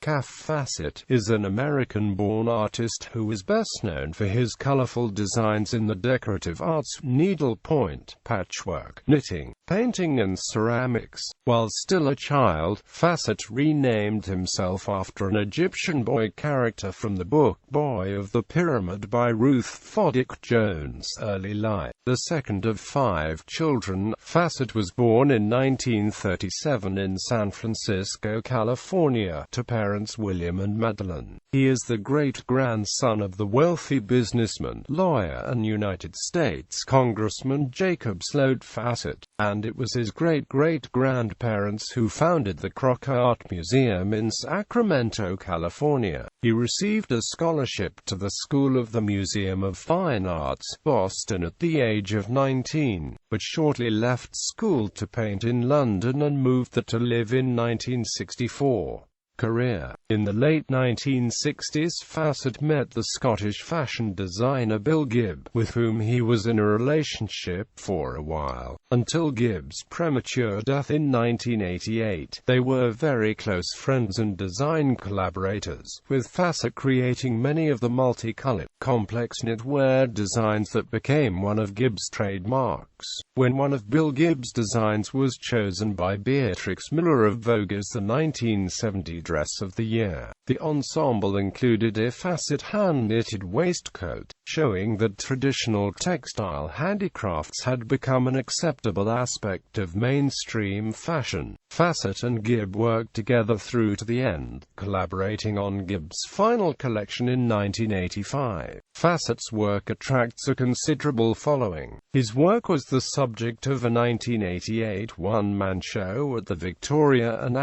Kaffe Fassett is an American-born artist who is best known for his colorful designs in the decorative arts, needlepoint, patchwork, knitting, painting and ceramics. While still a child, Fassett renamed himself after an Egyptian boy character from the book Boy of the Pyramid by Ruth Fosdick Jones. Early life. The second of 5 children, Fassett was born in 1937 in San Francisco, California, to parents William and Madeline. He is the great-grandson of the wealthy businessman, lawyer and United States Congressman Jacob Sloat Fassett, and it was his great-great-grandparents who founded the Kroc Art Museum in Sacramento, California. He received a scholarship to the School of the Museum of Fine Arts, Boston at the age of 19, but shortly left school to paint in London and moved there to live in 1964. Career. In the late 1960s, Fassett met the Scottish fashion designer Bill Gibb, with whom he was in a relationship for a while, until Gibb's premature death in 1988. They were very close friends and design collaborators, with Fassett creating many of the multicolored, complex knitwear designs that became one of Gibb's trademarks. When one of Bill Gibb's designs was chosen by Beatrix Miller of Vogue as the 1970 Dress of the Year, the ensemble included a Fassett hand-knitted waistcoat, showing that traditional textile handicrafts had become an acceptable aspect of mainstream fashion. Fassett and Gibb worked together through to the end, collaborating on Gibb's final collection in 1985. Fassett's work attracts a considerable following. His work was the subject of a 1988 one-man show at the Victoria and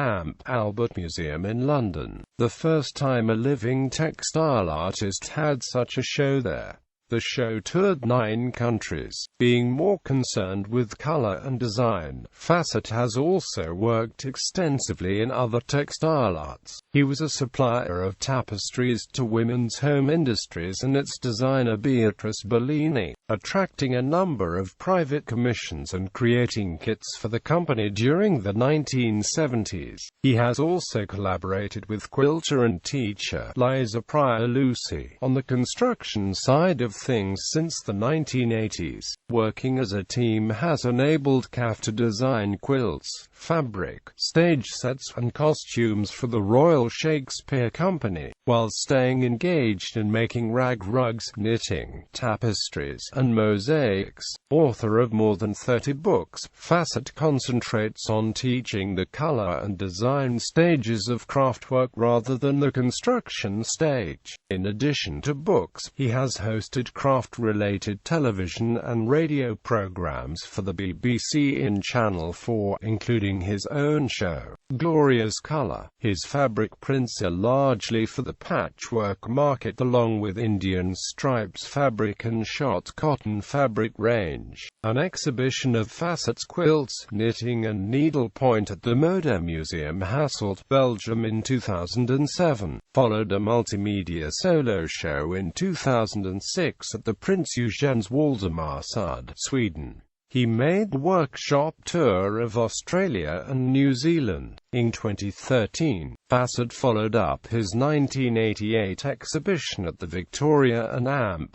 Albert Museum in London, the first time a living textile artist had such a show there. The show toured 9 countries. Being more concerned with color and design, Fassett has also worked extensively in other textile arts. He was a supplier of tapestries to Women's Home Industries and its designer Beatrice Bellini, attracting a number of private commissions and creating kits for the company during the 1970s. He has also collaborated with quilter and teacher Liza Pryor-Lucy on the construction side of things since the 1980s. Working as a team has enabled Kaffe to design quilts, fabric, stage sets and costumes for the Royal Shakespeare Company, while staying engaged in making rag rugs, knitting, tapestries, and mosaics. Author of more than 30 books, Fassett concentrates on teaching the color and design stages of craftwork rather than the construction stage. In addition to books, he has hosted craft-related television and radio programs for the BBC in Channel 4, including his own show, Glorious Color. His fabric prints are largely for the patchwork market along with Indian stripes fabric and shot cotton fabric range. An exhibition of Fassett's quilts, knitting and needlepoint at the Mode Museum Hasselt, Belgium in 2007, followed a multimedia solo show in 2006 at the Prince Eugens Waldemar Sud, Sweden. He made the workshop tour of Australia and New Zealand. In 2013, Fassett followed up his 1988 exhibition at the Victoria and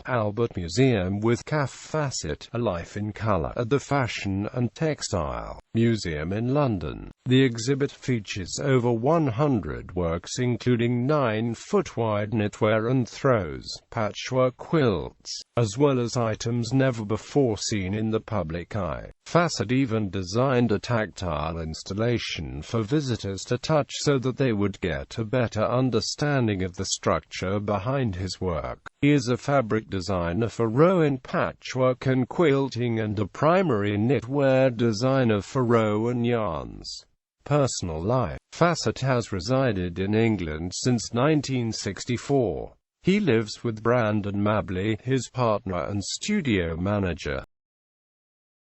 Albert Museum with Kaffe Fassett, A Life in Colour, at the Fashion and Textile Museum in London. The exhibit features over 100 works including 9-foot-wide knitwear and throws, patchwork quilts, as well as items never before seen in the public eye. Fassett even designed a tactile installation for visitors to touch so that they would get a better understanding of the structure behind his work. He is a fabric designer for Rowan patchwork and quilting and a primary knitwear designer for Rowan yarns. Personal life. Fassett has resided in England since 1964. He lives with Brandon Mabley, his partner and studio manager.